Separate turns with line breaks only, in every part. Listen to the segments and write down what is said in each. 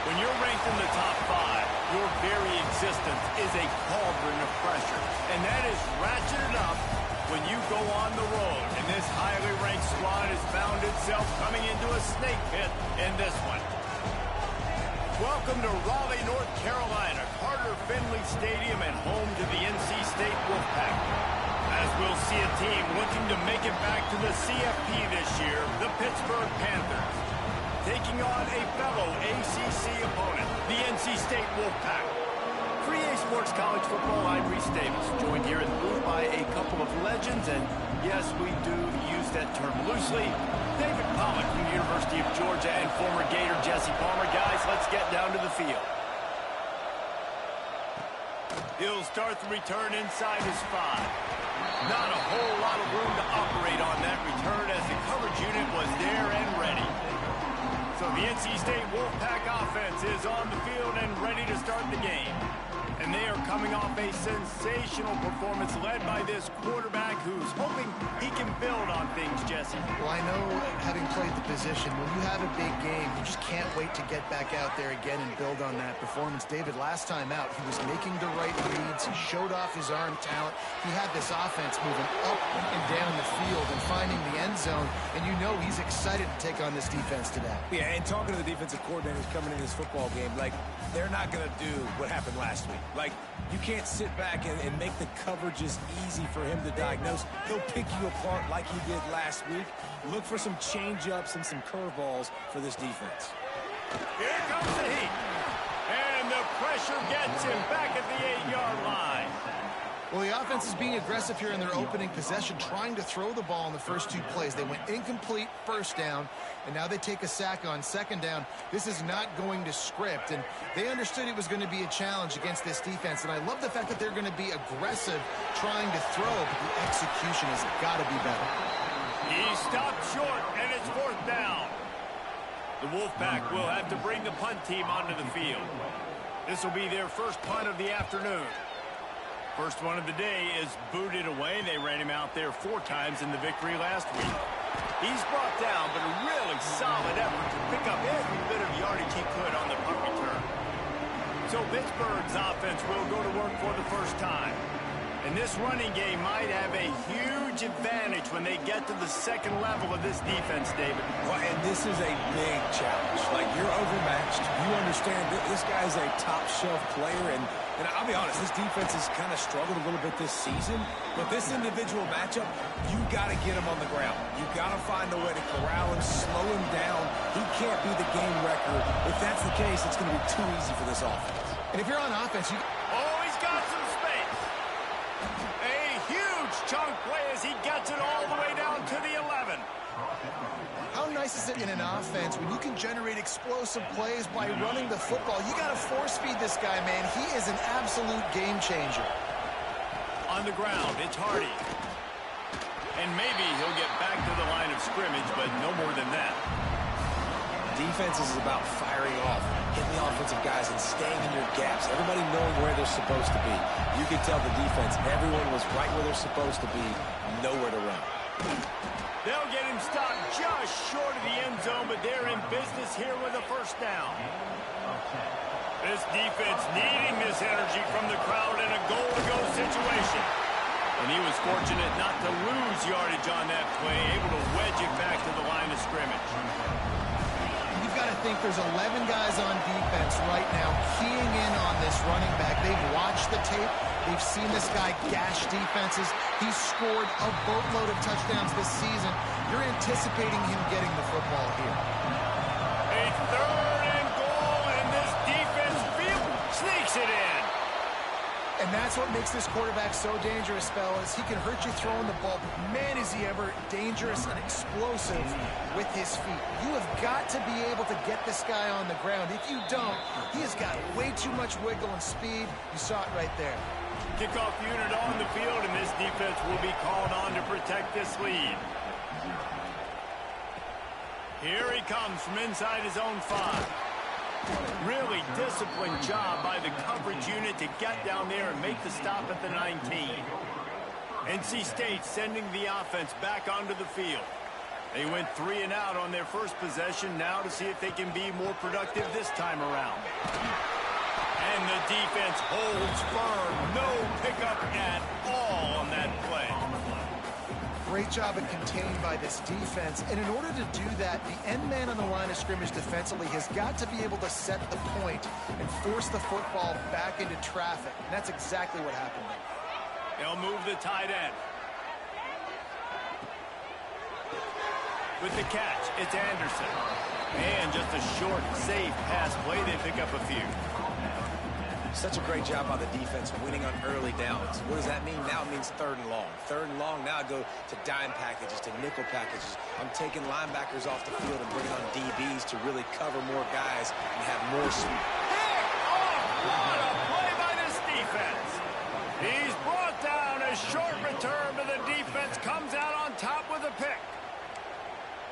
When you're ranked in the top 5, your very existence is a cauldron of pressure. And that is ratcheted up when you go on the road. And this highly ranked squad has found itself coming into a snake pit in this one. Welcome to Raleigh, North Carolina, Carter Finley Stadium, and home to the NC State Wolfpack. As we'll see a team looking to make it back to the CFP this year, the Pittsburgh Panthers, taking on a fellow ACC opponent, the NC State Wolfpack. 3A Sports College Football, I'm Reese Davis, joined here in the booth by a couple of legends, and yes, we do use that term loosely. David Pollock from the University of Georgia and former Gator Jesse Palmer. Guys, let's get down to the field. He'll start the return inside his 5. Not a whole lot of room to operate on that return as the coverage unit was there and ready. So the NC State Wolfpack offense is on the field and ready to start the game. And they are coming off a sensational performance led by this quarterback who's hoping he can build on things, Jesse.
Well, I know, having played the position, when you have a big game, you just can't wait to get back out there again and build on that performance. David, last time out, he was making the right reads. He showed off his arm talent. He had this offense moving up and down the field and finding the end zone. And you know he's excited to take on this defense today.
Yeah, and talking to the defensive coordinators coming in this football game, like, they're not going to do what happened last week. Like, you can't sit back and make the coverages easy for him to diagnose. He'll pick you apart like he did last week. Look for some change-ups and some curveballs for this defense.
Here comes the heat. And the pressure gets him back at the 8-yard line.
Well, the offense is being aggressive here in their opening possession, trying to throw the ball in the first 2 plays. They went incomplete first down, and now they take a sack on second down. This is not going to script, and they understood it was going to be a challenge against this defense, and I love the fact that they're going to be aggressive trying to throw, but the execution has got to be better.
He stopped short, and it's 4th down. The Wolfpack will have to bring the punt team onto the field. This will be their first punt of the afternoon. First one of the day is booted away. They ran him out there 4 times in the victory last week. He's brought down, but a really solid effort to pick up every bit of yardage he could on the punt return. So Pittsburgh's offense will go to work for the first time. And this running game might have a huge advantage when they get to the second level of this defense, David.
Well, and this is a big challenge. Like, you're overmatched. You understand that this guy's a top-shelf player, and I'll be honest, this defense has kind of struggled a little bit this season. But this individual matchup, you got to get him on the ground. You got to find a way to corral him, slow him down. He can't be the game wrecker. If that's the case, it's going to be too easy for this offense.
And if you're on offense, you...
Oh, he's got some space. A huge chunk play as he gets it all the way down to the 11.
How nice is it in an offense when you can generate explosive plays by running the football? You got to force feed this guy, man. He is an absolute game changer.
On the ground, it's Hardy. And maybe he'll get back to the line of scrimmage, but no more than that.
Defense is about firing off, hitting the offensive guys, and staying in your gaps. Everybody knowing where they're supposed to be. You can tell the defense, everyone was right where they're supposed to be, nowhere to run.
They'll get him stopped just short of the end zone, but they're in business here with a first down. This defense needing this energy from the crowd in a goal-to-go situation. And he was fortunate not to lose yardage on that play, able to wedge it back to the line of scrimmage.
You've got to think there's 11 guys on defense right now keying in on this running back. They've watched the tape. They've seen this guy gash defenses. He's scored a boatload of touchdowns this season. You're anticipating him getting the football here.
A 3rd and goal, and this defense sneaks it in.
And that's what makes this quarterback so dangerous, fellas. He can hurt you throwing the ball, but man, is he ever dangerous and explosive with his feet. You have got to be able to get this guy on the ground. If you don't, he has got way too much wiggle and speed. You saw it right there.
Kickoff unit on the field, and this defense will be called on to protect this lead. Here he comes from inside his own 5. Really disciplined job by the coverage unit to get down there and make the stop at the 19. NC State sending the offense back onto the field. They went 3 and out on their first possession. Now to see if they can be more productive this time around. And the defense holds firm. No pickup at all on that play.
Great job of contained by this defense. And in order to do that, the end man on the line of scrimmage defensively has got to be able to set the point and force the football back into traffic. And that's exactly what happened there.
They'll move the tight end. With the catch, it's Anderson. And just a short, safe pass play. They pick up a few.
Such a great job by the defense winning on early downs. What does that mean? Now it means 3rd and long. 3rd and long, now I go to dime packages, to nickel packages. I'm taking linebackers off the field and bringing on DBs to really cover more guys and have more speed.
Pick off! What a play by this defense. He's brought down. A short return, but the defense comes out on top with a pick.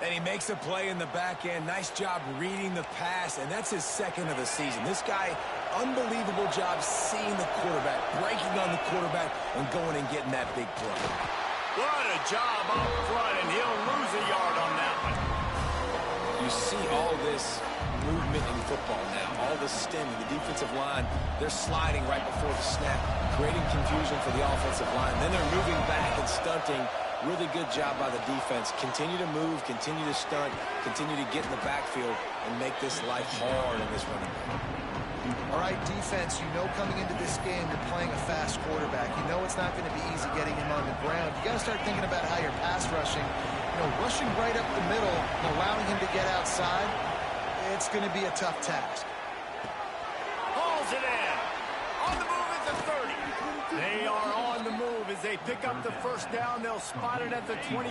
And he makes a play in the back end. Nice job reading the pass, and that's his 2nd of the season. This guy, unbelievable job seeing the quarterback, breaking on the quarterback, and going and getting that big play.
What a job up front, and he'll lose a yard on that one.
You see all this movement in football now, all the stemming. The defensive line, they're sliding right before the snap, creating confusion for the offensive line. Then they're moving back and stunting. Really good job by the defense. Continue to move, continue to stunt, continue to get in the backfield and make this life hard in this running game.
All right, defense, you know coming into this game you're playing a fast quarterback. You know it's not going to be easy getting him on the ground. You got to start thinking about how you're pass rushing. Rushing right up the middle and allowing him to get outside, it's going to be a tough task.
Hauls it in. On the move at the 30. They are on the move as they pick up the first down. They'll spot it at the 28.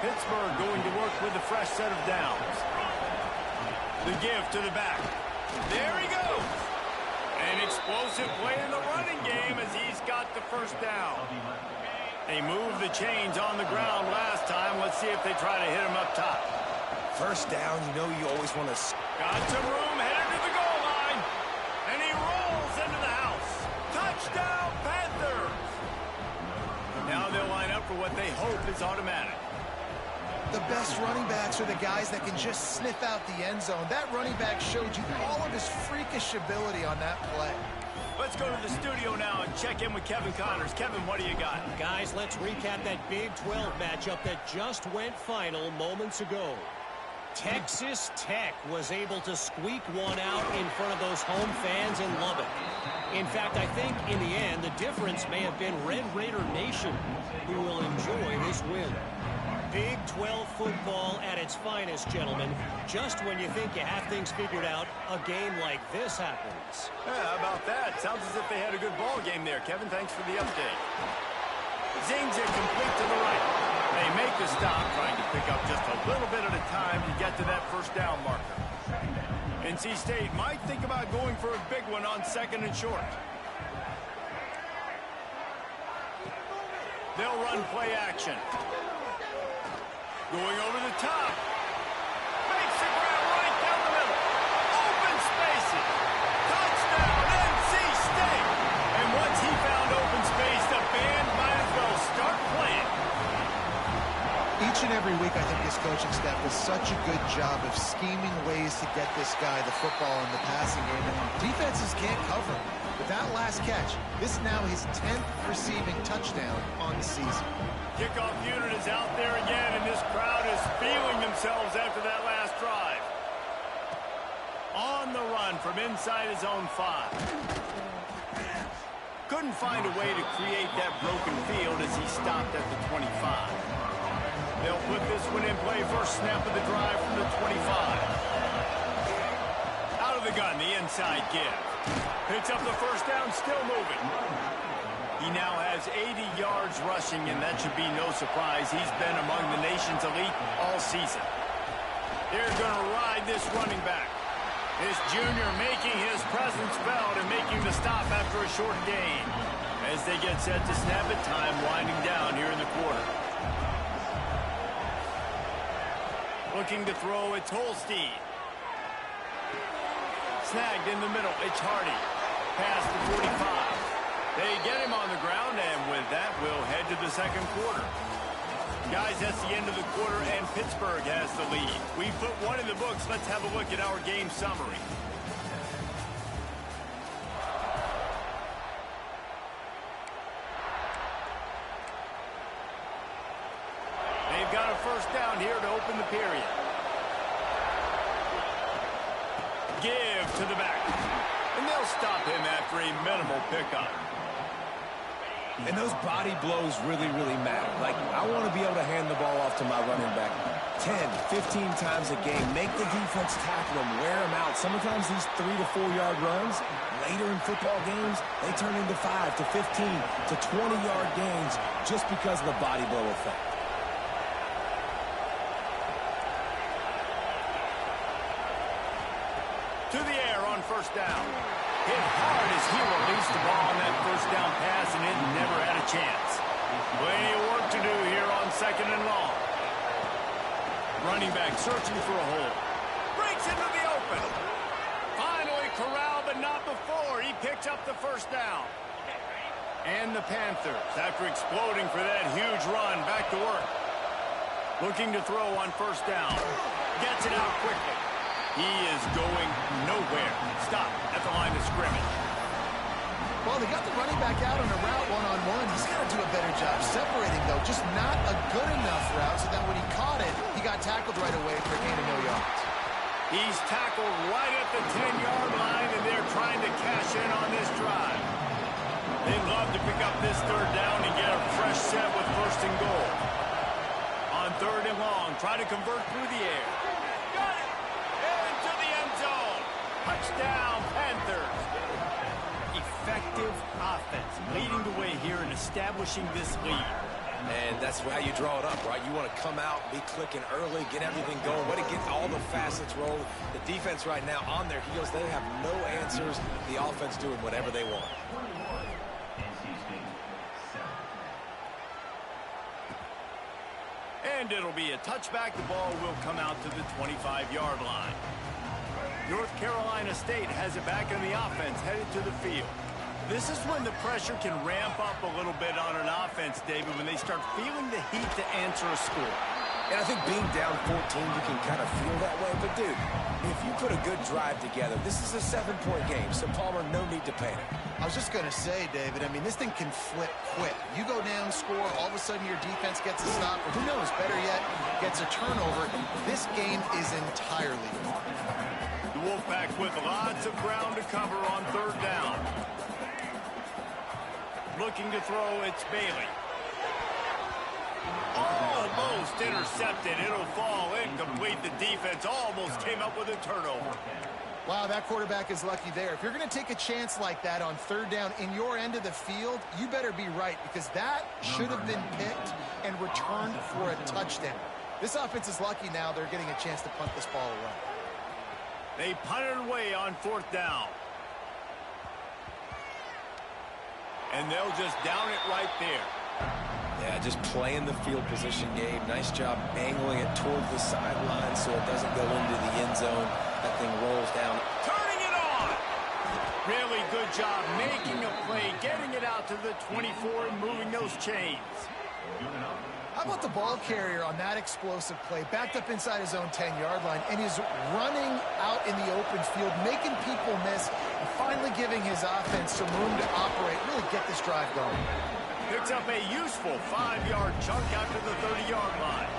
Pittsburgh going to work with a fresh set of downs. The give to the back. There he goes. An explosive play in the running game as he's got the first down. They moved the chains on the ground last time. Let's see if they try to hit him up top.
First down, you know you always want to...
Got some room, headed to the goal line. And he rolls into the house. Touchdown, Panthers! Now they'll line up for what they hope is automatic.
The best running backs are the guys that can just sniff out the end zone. That running back showed you all of his freakish ability on that play.
Let's go to the studio now and check in with Kevin Connors. Kevin, what do you got?
Guys, let's recap that Big 12 matchup that just went final moments ago. Texas Tech was able to squeak one out in front of those home fans in Lubbock. In fact, I think in the end, the difference may have been Red Raider Nation, who will enjoy this win. Big 12 football at its finest, gentlemen. Just when you think you have things figured out, a game like this happens.
Yeah, how about that? Sounds as if they had a good ball game there. Kevin, thanks for the update. Zings it complete to the right. They make the stop, trying to pick up just a little bit at a time to get to that first down marker. NC State might think about going for a big one on 2nd and short. They'll run play action. Going over the top. Makes the grab right down the middle. Open spaces. Touchdown, NC State. And once he found open space, the band might as well start playing.
Each and every week, I think this coaching staff does such a good job of scheming ways to get this guy the football in the passing game. And defenses can't cover him. With that last catch, this is now his 10th receiving touchdown on the season.
Kickoff unit is out there again, and this crowd is feeling themselves after that last drive. On the run from inside his own 5. Couldn't find a way to create that broken field as he stopped at the 25. They'll put this one in play. First snap of the drive from the 25. Out of the gun, the inside give. Picks up the first down, still moving. He now has 80 yards rushing, and that should be no surprise. He's been among the nation's elite all season. They're going to ride this running back. This junior making his presence felt and making the stop after a short gain. As they get set to snap it, time winding down here in the quarter. Looking to throw, it's Holstein. Snagged in the middle, it's Hardy. Past the 45. They get him on the ground, and with that, we'll head to the second quarter. Guys, that's the end of the quarter, and Pittsburgh has the lead. We put one in the books. Let's have a look at our game summary. They've got a first down here to open the period. Give to the back. And they'll stop him after a minimal pickup.
And those body blows really, really matter. Like, I want to be able to hand the ball off to my running back 10, 15 times a game. Make the defense tackle them, wear them out. Sometimes these 3 to 4 yard runs, later in football games, they turn into 5 to 15 to 20 yard gains just because of the body blow effect.
To the air on first down. Hit hard as he released the ball on that first down pass, and it never had a chance. Plenty of work to do here on second and long. Running back searching for a hole. Breaks into the open. Finally corralled, but not before. He picks up the first down. And the Panthers, after exploding for that huge run, back to work. Looking to throw on first down. Gets it out quickly. He is going nowhere. Stop at the line of scrimmage.
Well, they got the running back out on a route one-on-one. He's got to do a better job separating, though. Just not a good enough route so that when he caught it, he got tackled right away for a gain of no yards.
He's tackled right at the 10-yard line, and they're trying to cash in on this drive. They'd love to pick up this third down and get a fresh set with first and goal. On third and long, try to convert through the air. Got it! Into the end zone. Touchdown, Panthers. Effective offense, leading the way here and establishing this lead.
And that's how you draw it up, right? You want to come out, be clicking early, get everything going, way to get all the facets rolling. The defense right now on their heels, they have no answers. The offense doing whatever they want.
And it'll be a touchback. The ball will come out to the 25-yard line. North Carolina State has it back in the offense, headed to the field. This is when the pressure can ramp up a little bit on an offense, David, when they start feeling the heat to answer a score.
And I think being down 14, you can kind of feel that way. But, dude, if you put a good drive together, this is a 7-point game, so Palmer, no need to panic.
I was just going to say, David, I mean, this thing can flip quick. You go down, score, all of a sudden your defense gets a stop, or who knows, better yet, gets a turnover. This game is entirely gone.
The Wolfpack with lots of ground to cover on third down. Looking to throw, it's Bailey. Almost intercepted. It'll fall incomplete. The defense almost came up with a turnover.
Wow, that quarterback is lucky there. If you're going to take a chance like that on third down in your end of the field, you better be right, because that should have been picked and returned for a touchdown. This offense is lucky now they're getting a chance to punt this ball away.
They punted away on fourth down. And they'll just down it right there.
Yeah, just playing the field position game. Nice job angling it toward the sideline so it doesn't go into the end zone. That thing rolls down.
Turning it on! Really good job making a play, getting it out to the 24 and moving those chains.
How about the ball carrier on that explosive play? Backed up inside his own 10-yard line and is running out in the open field, making people miss, and finally giving his offense some room to operate, really get this drive going.
Picks up a useful 5-yard chunk after the 30-yard line.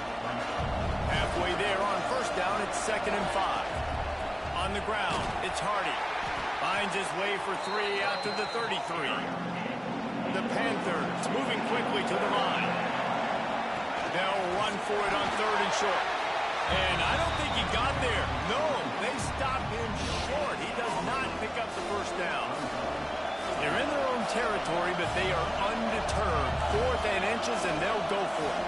Halfway there on first down, it's 2nd and 5. On the ground, it's Hardy. Finds his way for 3 out to the 33. The Panthers moving quickly to the line. They'll run for it on 3rd and short. And I don't think he got there. No, they stopped him short. He does not pick up the first down. They're in their own territory, but they are undeterred. 4th and inches, and they'll go for it.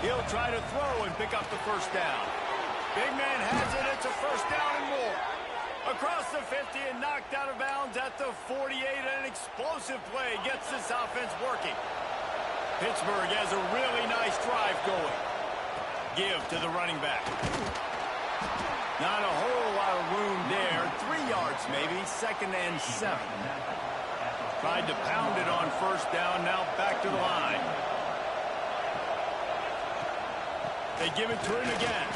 He'll try to throw and pick up the first down. Big man has it. It's a first down and more. Across the 50 and knocked out of bounds at the 48. An explosive play gets this offense working. Pittsburgh has a really nice drive going. Give to the running back. Not a whole lot of room there. 3 yards yards, maybe. 2nd and 7. Tried to pound it on 1st down, now back to the line. They give it to him again.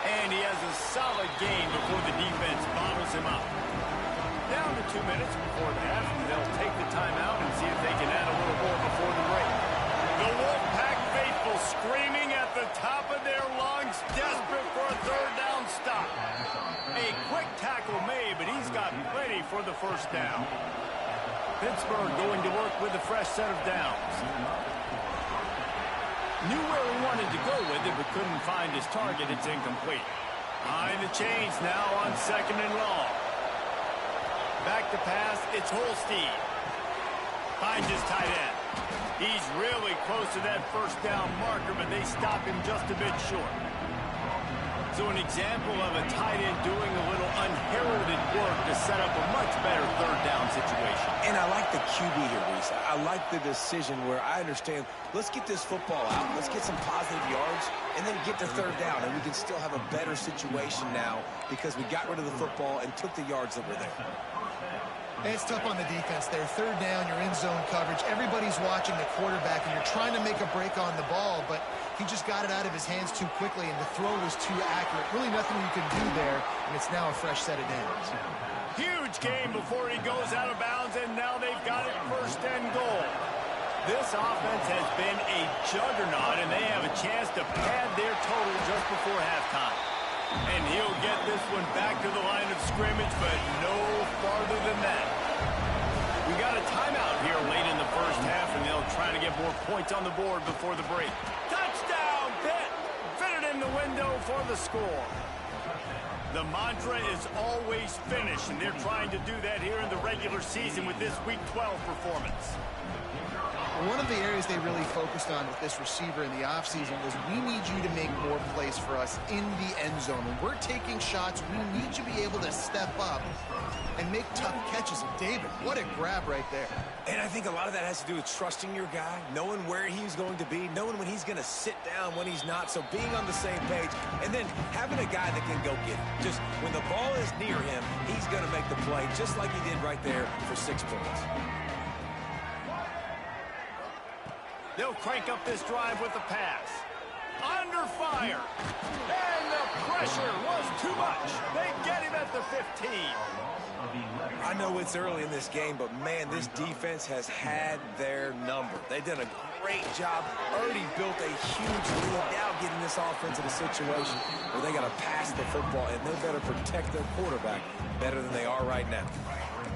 And he has a solid gain before the defense bottles him up. Down to 2 minutes before the half, and they'll take the timeout and see if they can add a little more before the break. The Wolfpack faithful screaming at the top of their lungs, desperate for a 3rd down stop. A quick tackle made, but he's got plenty for the 1st down. Pittsburgh going to work with a fresh set of downs. Knew where he wanted to go with it, but couldn't find his target. It's incomplete. Behind the chains now on 2nd and long. Back to pass, it's Holstein. Finds his tight end. He's really close to that 1st down marker, but they stop him just a bit short. So an example of a tight end doing a little unheralded work to set up a much better 3rd down situation.
And I like the QB here, Reese. I like the decision where I understand, let's get this football out, let's get some positive yards, and then get to 3rd down, and we can still have a better situation now because we got rid of the football and took the yards that were there.
It's tough on the defense there. 3rd down, you're in zone coverage. Everybody's watching the quarterback, and you're trying to make a break on the ball, but he just got it out of his hands too quickly, and the throw was too accurate. Really nothing you can do there, and it's now a fresh set of downs.
Huge game before he goes out of bounds, and now they've got it 1st and goal. This offense has been a juggernaut, and they have a chance to pad their total just before halftime. And he'll get this one back to the line of scrimmage, but no farther than that. We got a timeout here late in the 1st half, and they'll try to get more points on the board before the break. Touchdown, Pitt! Fit it in the window for the score. The mantra is always finish, and they're trying to do that here in the regular season with this Week 12 performance.
One of the areas they really focused on with this receiver in the offseason was we need you to make more plays for us in the end zone. When we're taking shots, we need you to be able to step up and make tough catches. And David, what a grab right there.
And I think a lot of that has to do with trusting your guy, knowing where he's going to be, knowing when he's going to sit down, when he's not. So being on the same page, and then having a guy that can go get it. Just when the ball is near him, he's going to make the play, just like he did right there for 6 points.
They'll crank up this drive with the pass. Under fire. And the pressure was too much. They get him at the 15.
I know it's early in this game, but, man, this defense has had their number. They've done a great job, already built a huge lead, now getting this offense in a situation where they got to pass the football, and they better protect their quarterback better than they are right now.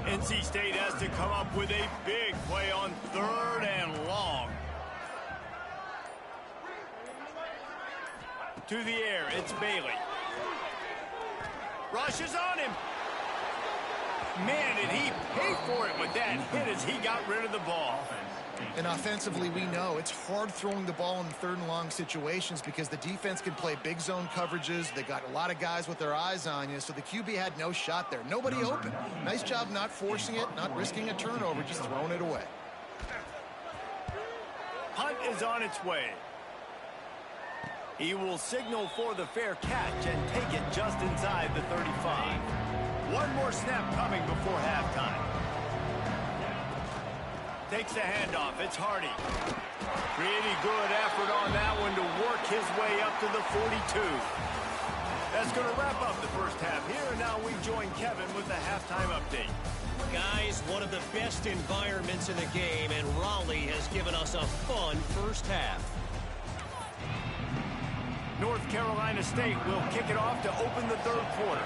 NC State has to come up with a big play on 3rd and long. To the air, it's Bailey. Rushes on him. Man, did he pay for it with that hit as he got rid of the ball.
And offensively, we know it's hard throwing the ball in 3rd and long situations because the defense can play big zone coverages. They got a lot of guys with their eyes on you, so the QB had no shot there. Nobody open. Nice job not forcing it, not risking a turnover, just throwing it away.
Punt is on its way. He will signal for the fair catch and take it just inside the 35. One more snap coming before halftime. Takes the handoff. It's Hardy. Pretty good effort on that one to work his way up to the 42. That's going to wrap up the 1st half here, and now we join Kevin with the halftime update.
Guys, one of the best environments in the game, and Raleigh has given us a fun 1st half.
North Carolina State will kick it off to open the 3rd quarter.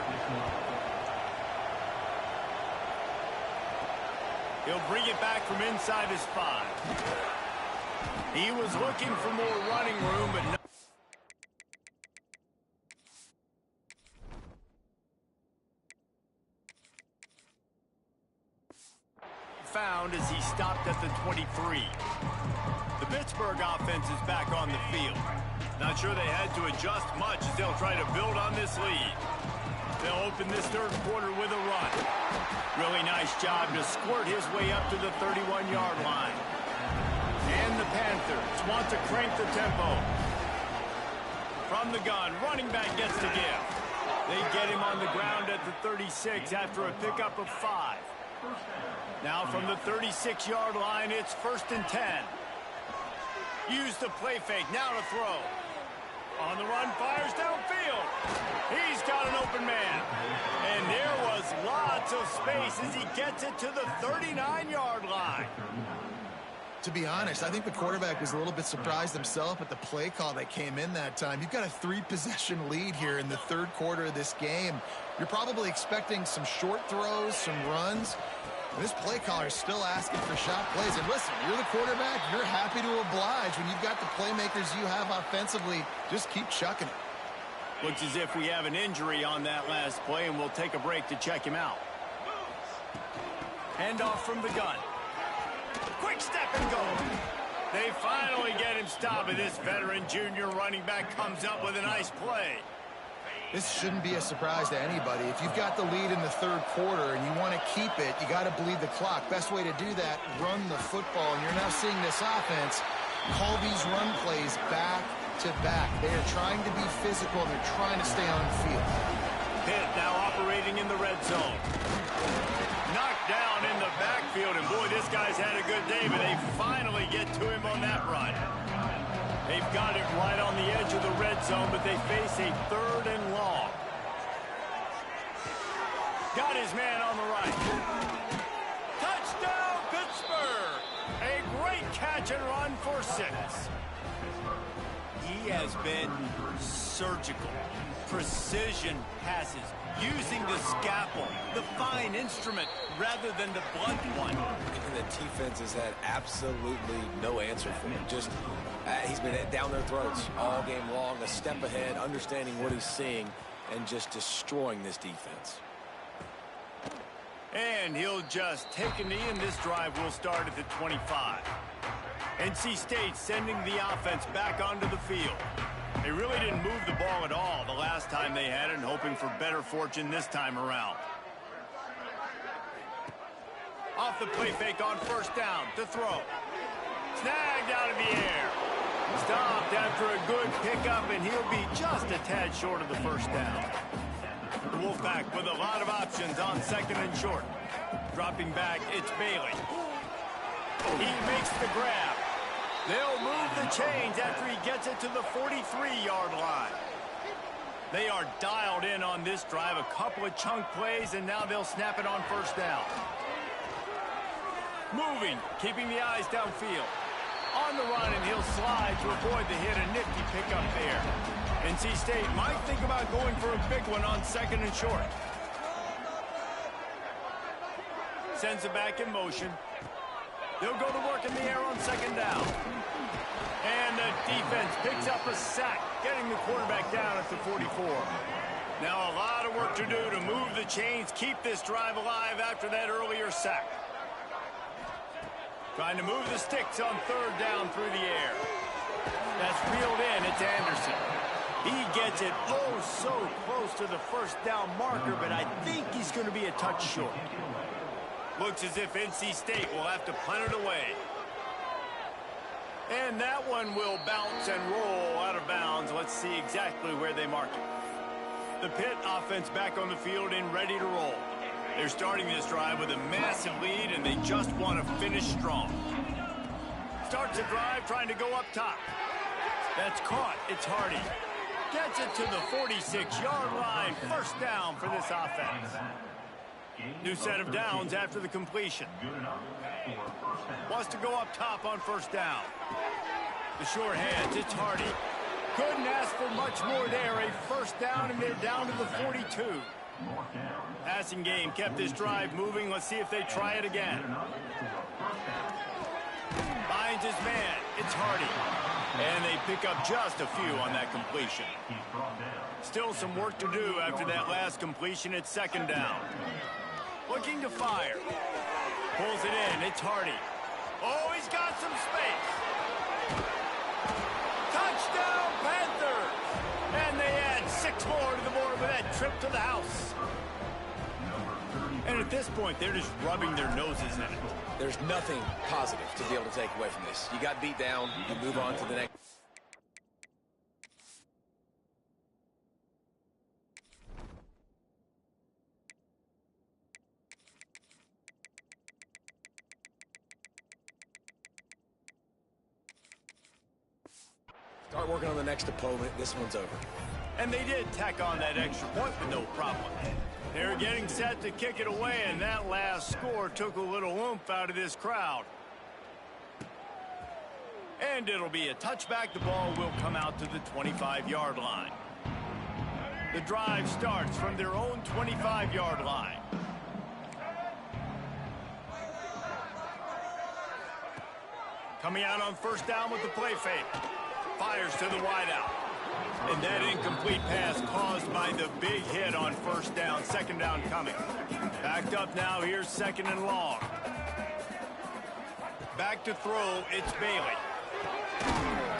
He'll bring it back from inside his 5. He was looking for more running room, but no. Found as he stopped at the 23. The Pittsburgh offense is back on the field. Not sure they had to adjust much as they'll try to build on this lead. They'll open this 3rd quarter with a run. Really nice job to squirt his way up to the 31-yard line. And the Panthers want to crank the tempo. From the gun, running back gets the give. They get him on the ground at the 36 after a pickup of 5. Now from the 36-yard line, it's 1st and 10. Use the play fake, now to throw. On the run, fires downfield. He's got an open man. And there was lots of space as he gets it to the 39-yard line.
To be honest, I think the quarterback was a little bit surprised himself at the play call that came in that time. You've got a 3-possession lead here in the third quarter of this game. You're probably expecting some short throws, some runs. And this play caller is still asking for shot plays. And listen, you're the quarterback. You're happy to oblige. When you've got the playmakers you have offensively, just keep chucking it.
Looks as if we have an injury on that last play, and we'll take a break to check him out. Handoff from the gun. Quick step and go. They finally get him stopped, and this veteran junior running back comes up with a nice play.
This shouldn't be a surprise to anybody. If you've got the lead in the third quarter and you want to keep it, you got to bleed the clock. Best way to do that, run the football. And you're now seeing this offense call these run plays back to back. They are trying to be physical, and they're trying to stay on the field.
Pitt now operating in the red zone. Knocked down in the backfield, and boy, this guy's had a good day, but they finally get to him on that run. They've got it right on the edge of the red zone, but they face a 3rd and long. Got his man on the right. Touchdown, Pittsburgh! A great catch and run for 6. He has been surgical. Precision passes, using the scalpel, the fine instrument, rather than the blunt one.
And the defense has had absolutely no answer for him. Just, he's been down their throats all game long, a step ahead, understanding what he's seeing, and just destroying this defense.
And he'll just take a knee, and this drive will start at the 25. NC State sending the offense back onto the field. They really didn't move the ball at all the last time they had it, and hoping for better fortune this time around. Off the play fake on 1st down to throw. Snagged out of the air. Stopped after a good pickup, and he'll be just a tad short of the 1st down. The Wolfpack with a lot of options on 2nd and short. Dropping back, it's Bailey. He makes the grab. They'll move the chains after he gets it to the 43-yard line. They are dialed in on this drive. A couple of chunk plays, and now they'll snap it on 1st down. Moving, keeping the eyes downfield. On the run, and he'll slide to avoid the hit. A nifty pickup there. NC State might think about going for a big one on 2nd and short. Sends it back in motion. They'll go to work in the air on 2nd down. And the defense picks up a sack, getting the quarterback down at the 44. Now a lot of work to do to move the chains, keep this drive alive after that earlier sack. Trying to move the sticks on 3rd down through the air. That's reeled in. It's Anderson. He gets it so close to the 1st down marker, but I think he's going to be a touch short. Looks as if NC State will have to punt it away. And that one will bounce and roll out of bounds. Let's see exactly where they mark it. The Pitt offense back on the field and ready to roll. They're starting this drive with a massive lead, and they just want to finish strong. Starts a drive trying to go up top. That's caught. It's Hardy. Gets it to the 46-yard line. 1st down for this offense. New set of downs after the completion. Wants to go up top on 1st down. The short hands, it's Hardy. Couldn't ask for much more there. A 1st down, and they're down to the 42. Passing game kept this drive moving. Let's see if they try it again. Finds his man. It's Hardy. And they pick up just a few on that completion. Still some work to do after that last completion. It's 2nd down. Looking to fire. Pulls it in. It's Hardy. Oh, he's got some space. Touchdown, Panthers! And they add 6 more to the board with that trip to the house. And at this point, they're just rubbing their noses in it.
There's nothing positive to be able to take away from this. You got beat down. You move on to the next. start working on the next opponent. This one's over.
And they did tack on that extra point with no problem. They're getting set to kick it away, and that last score took a little oomph out of this crowd. And it'll be a touchback. The ball will come out to the 25-yard line. The drive starts from their own 25-yard line. Coming out on first down with the play fake. Fires to the wideout. And that incomplete pass caused by the big hit on first down. Second down coming. Backed up now. Here's second and long. Back to throw. It's Bailey.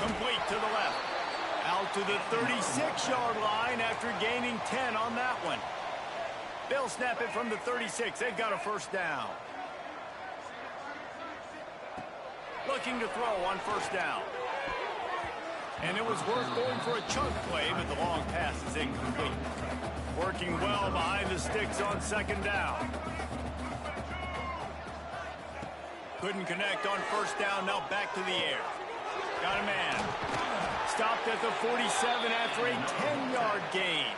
Complete to the left. Out to the 36-yard line after gaining 10 on that one. They'll snap it from the 36. They've got a first down. Looking to throw on first down. And it was worth going for a chunk play, but the long pass is incomplete. Working well behind the sticks on second down. Couldn't connect on first down. Now back to the air. Got a man. Stopped at the 47 after a 10-yard gain.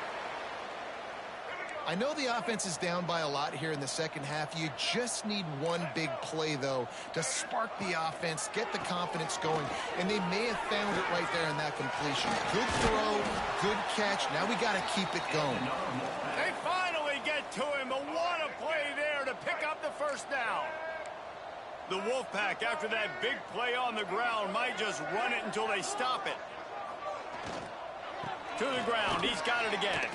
I know the offense is down by a lot here in the second half. You just need one big play, though, to spark the offense, get the confidence going, and they may have found it right there in that completion. Good throw, good catch. Now we got to keep it going.
They finally get to him, but what a play there to pick up the first down. The Wolfpack, after that big play on the ground, might just run it until they stop it. To the ground. He's got it again.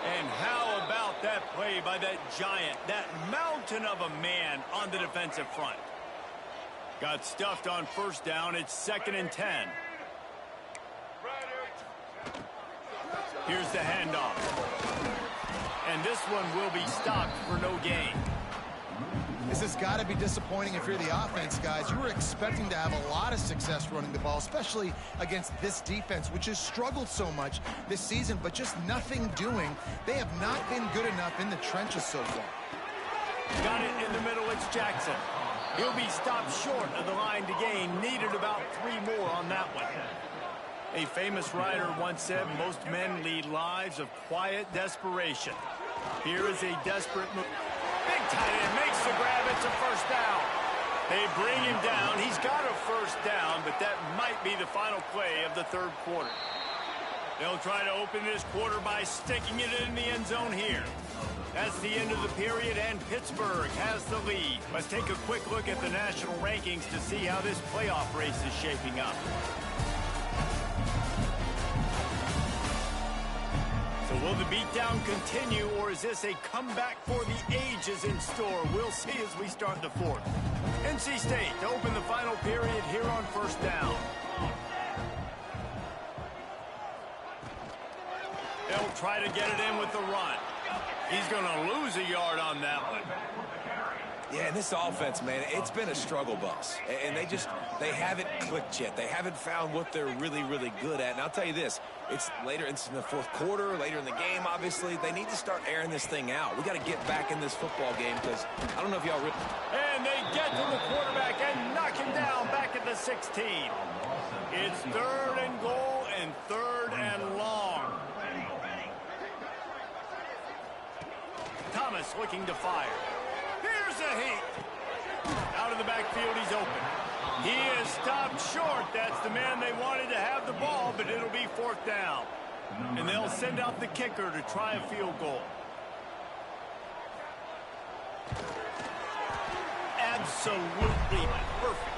And how about that play by that giant, that mountain of a man on the defensive front? Got stuffed on first down. It's second and 10. Here's the handoff. And this one will be stopped for no gain.
This has got to be disappointing if you're the offense, guys. You were expecting to have a lot of success running the ball, especially against this defense, which has struggled so much this season, but just nothing doing. They have not been good enough in the trenches so far.
Got it in the middle. It's Jackson. He'll be stopped short of the line to gain. Needed about 3 more on that one. A famous writer once said, most men lead lives of quiet desperation. Here is a desperate move. Big tight end makes the grab. It's a first down. They bring him down. He's got a first down, but that might be the final play of the third quarter. They'll try to open this quarter by sticking it in the end zone here. That's the end of the period, and Pittsburgh has the lead. Let's take a quick look at the national rankings to see how this playoff race is shaping up. So will the beatdown continue, or is this a comeback for the ages in store? We'll see as we start the fourth. NC State to open the final period here on first down. They'll try to get it in with the run. He's going to lose a yard on that one.
Yeah, and this offense, man, it's been a struggle bus. And they haven't clicked yet. They haven't found what they're really, really good at. And I'll tell you this, it's later, it's in the fourth quarter, later in the game, obviously. They need to start airing this thing out. We got to get back in this football game because I don't know if y'all really...
And they get to the quarterback and knock him down back at the 16. It's third and goal and third and long. Thomas looking to fire. Here's a heat. Out of the backfield, he's open. He is stopped short. That's the man they wanted to have the ball, but it'll be fourth down. And they'll send out the kicker to try a field goal. Absolutely perfect.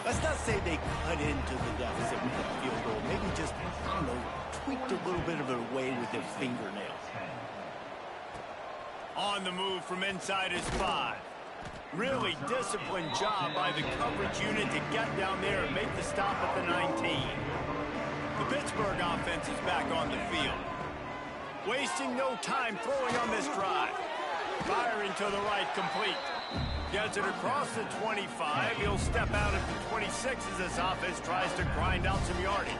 Let's not say they cut into the deficit with that field goal. Maybe just, tweaked a little bit of it away with their fingernails. On the move from inside his 5. Really disciplined job by the coverage unit to get down there and make the stop at the 19. The Pittsburgh offense is back on the field. Wasting no time throwing on this drive. Firing to the right, complete. Gets it across the 25. He'll step out at the 26 as this offense tries to grind out some yardage.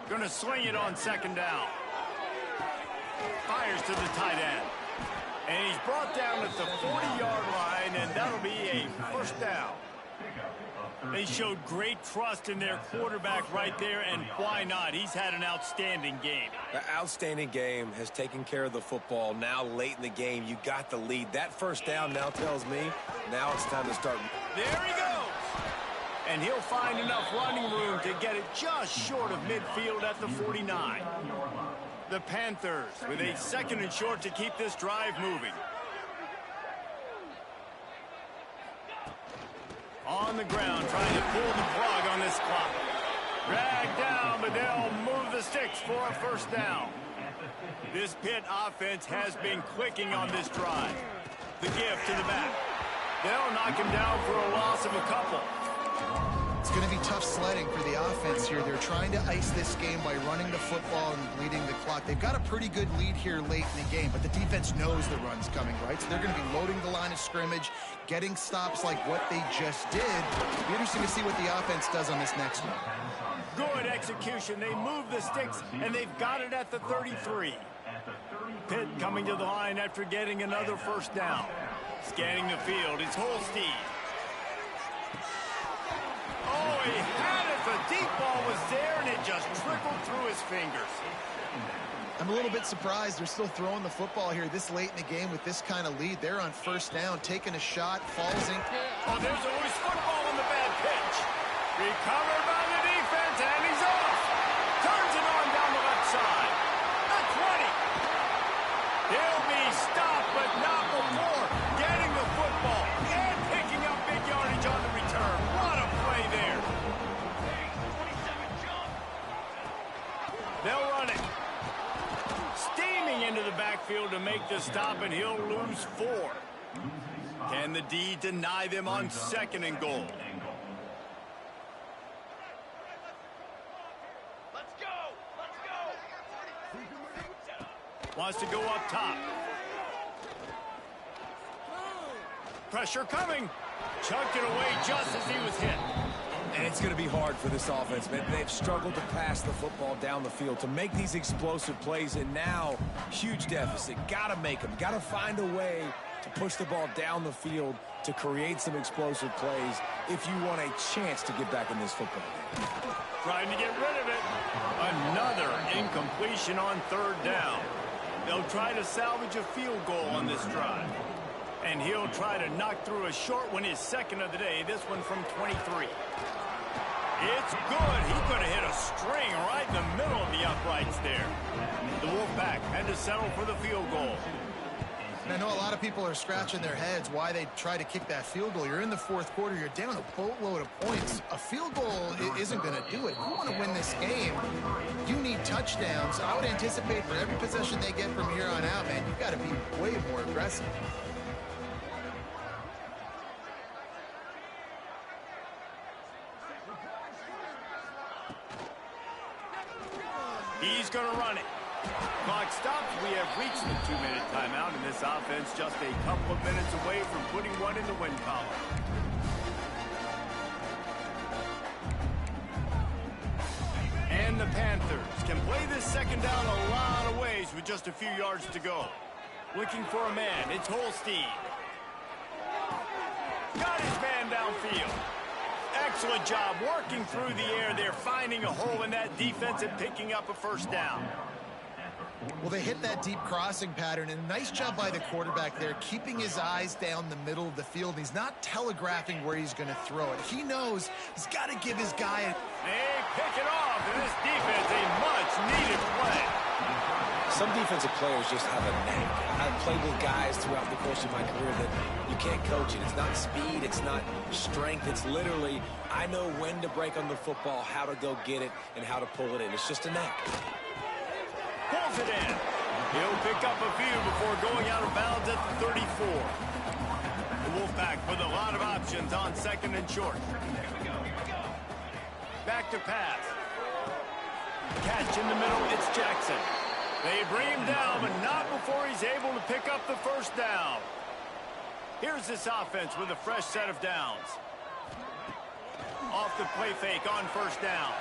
Gonna sling it on second down. Fires to the tight end. And he's brought down at the 40-yard line, and that'll be a first down. They showed great trust in their quarterback right there, and why not? He's had an outstanding game.
The outstanding game has taken care of the football. Now late in the game, you got the lead. That first down now tells me now it's time to start.
There he goes. And he'll find enough running room to get it just short of midfield at the 49. The Panthers with a 2nd and short to keep this drive moving. On the ground, trying to pull the plug on this clock. Dragged down, but they'll move the sticks for a first down. This Pitt offense has been clicking on this drive. The give to the back. They'll knock him down for a loss of a couple.
It's going to be tough sledding for the offense here. They're trying to ice this game by running the football and bleeding the clock. They've got a pretty good lead here late in the game, but the defense knows the run's coming, right? So they're going to be loading the line of scrimmage, getting stops like what they just did. It'll be interesting to see what the offense does on this next one.
Good execution. They move the sticks, and they've got it at the 33. Pitt coming to the line after getting another first down. Scanning the field, it's Holstein. Oh, he had it. The deep ball was there, and it just trickled through his fingers.
I'm a little bit surprised they're still throwing the football here this late in the game with this kind of lead. They're on first down, taking a shot, falls in.
Oh, there's always football on the bad pitch. Recovered by the defense, and he's off. Turns it on down the left side. The 20. He'll be stopped, but not before getting the football and picking up big yardage on the return. What a play there. They'll run it. Steaming into the backfield to make the stop, and he'll lose 4. Can the D deny them on 2nd and goal? Wants to go up top. Pressure coming. Chucked it away just as he was hit.
And it's going to be hard for this offense, man. They've struggled to pass the football down the field to make these explosive plays, and now huge deficit. Got to make them. Got to find a way to push the ball down the field to create some explosive plays if you want a chance to get back in this football game.
Trying to get rid of it. Another incompletion on 3rd down. They'll try to salvage a field goal on this drive. And he'll try to knock through a short one, his 2nd of the day, this one from 23. It's good. He could have hit a string right in the middle of the uprights there. The Wolfpack had to settle for the field goal.
And I know a lot of people are scratching their heads why they try to kick that field goal. You're in the 4th quarter. You're down a boatload of points. A field goal isn't going to do it. You want to win this game, you need touchdowns. I would anticipate for every possession they get from here on out, man, you've got to be way more aggressive.
He's going to run it. Clock stops. We have reached the 2-minute timeout, and this offense just a couple of minutes away from putting one in the win column. And the Panthers can play this 2nd down a lot of ways with just a few yards to go. Looking for a man. It's Holstein. Got his man downfield. Excellent job working through the air there, finding a hole in that defense and picking up a first down.
Well, they hit that deep crossing pattern, and a nice job by the quarterback there, keeping his eyes down the middle of the field. He's not telegraphing where he's going to throw it. He knows he's got to give his guy a...
They pick it off, and this defense a much-needed play.
Some defensive players just have a knack. I've played with guys throughout the course of my career that you can't coach it. It's not speed, it's not strength. It's literally, I know when to break on the football, how to go get it, and how to pull it in. It's just a knack.
Pulls it in. He'll pick up a few before going out of bounds at the 34. The Wolfpack with a lot of options on 2nd and short. Back to pass. Catch in the middle, it's Jackson. They bring him down, but not before he's able to pick up the first down. Here's this offense with a fresh set of downs. Off the play fake on first down.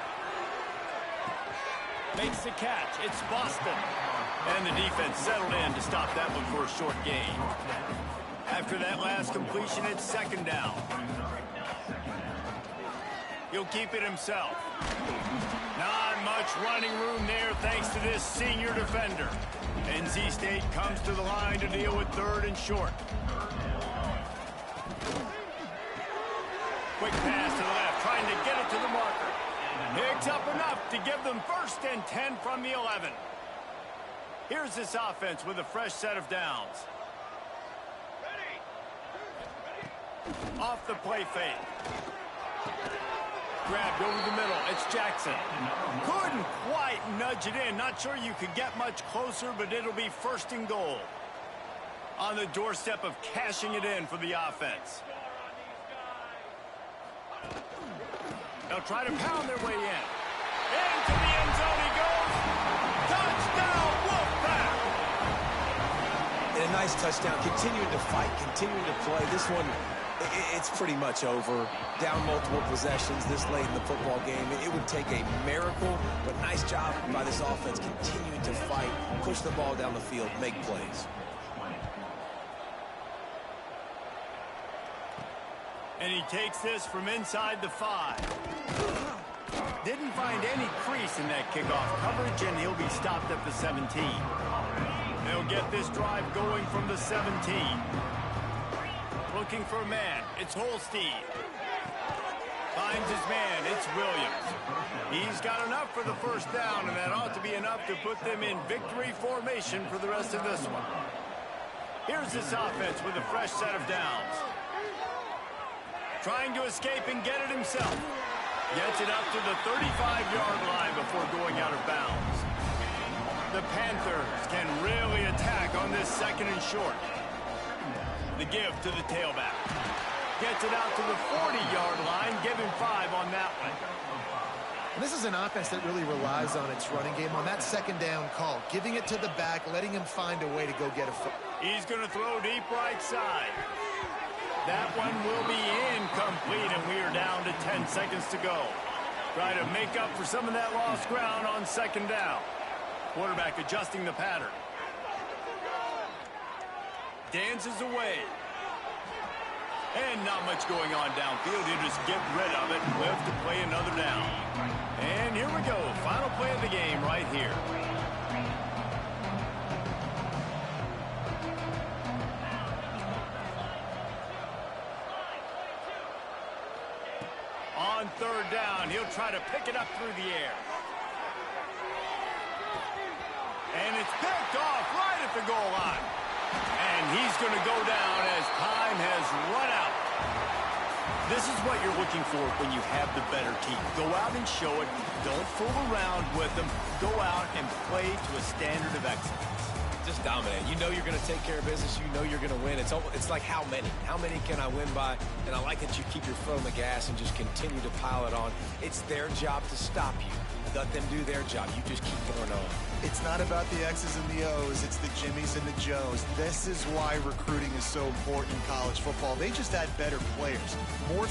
Makes the catch. It's Boston. And the defense settled in to stop that one for a short gain. After that last completion, it's 2nd down. He'll keep it himself. Not much running room there thanks to this senior defender. NC State comes to the line to deal with 3rd and short. Quick pass to the left, trying to get it to the marker. Picks up enough to give them 1st and 10 from the 11. Here's this offense with a fresh set of downs. Off the play fake. Grabbed over the middle. It's Jackson. Couldn't quite nudge it in. Not sure you could get much closer, but it'll be 1st and goal. On the doorstep of cashing it in for the offense. They'll try to pound their way in. Into the end zone he goes. Touchdown, Wolfpack!
And a nice touchdown. Continuing to fight, continuing to play. This one, it's pretty much over. Down multiple possessions this late in the football game. It would take a miracle, but nice job by this offense continuing to fight, push the ball down the field, make plays.
And he takes this from inside the 5. Didn't find any crease in that kickoff coverage, and he'll be stopped at the 17. They'll get this drive going from the 17. Looking for a man. It's Holstein. Finds his man. It's Williams. He's got enough for the 1st down, and that ought to be enough to put them in victory formation for the rest of this one. Here's this offense with a fresh set of downs. Trying to escape and get it himself. Gets it up to the 35-yard line before going out of bounds. The Panthers can really attack on this 2nd and short. The give to the tailback. Gets it out to the 40-yard line. Give him 5 on that one.
And this is an offense that really relies on its running game on that 2nd down call. Giving it to the back, letting him find a way to go get a foot.
He's going to throw deep right side. That one will be incomplete, and we are down to 10 seconds to go. Try to make up for some of that lost ground on 2nd down. Quarterback adjusting the pattern. Dances away. And not much going on downfield. He'll just get rid of it. Live to play another down. And here we go. Final play of the game right here. On 3rd down, he'll try to pick it up through the air. And it's picked off right at the goal line. And he's going to go down as time has run out. This is what you're looking for when you have the better team. Go out and show it. Don't fool around with them. Go out and play to a standard of excellence.
Just dominate. You know you're going to take care of business. You know you're going to win. It's like how many? How many can I win by? And I like that you keep your foot on the gas and just continue to pile it on. It's their job to stop you. Let them do their job. You just keep going on.
It's not about the X's and the O's. It's the Jimmies and the Joes. This is why recruiting is so important in college football. They just add better players. More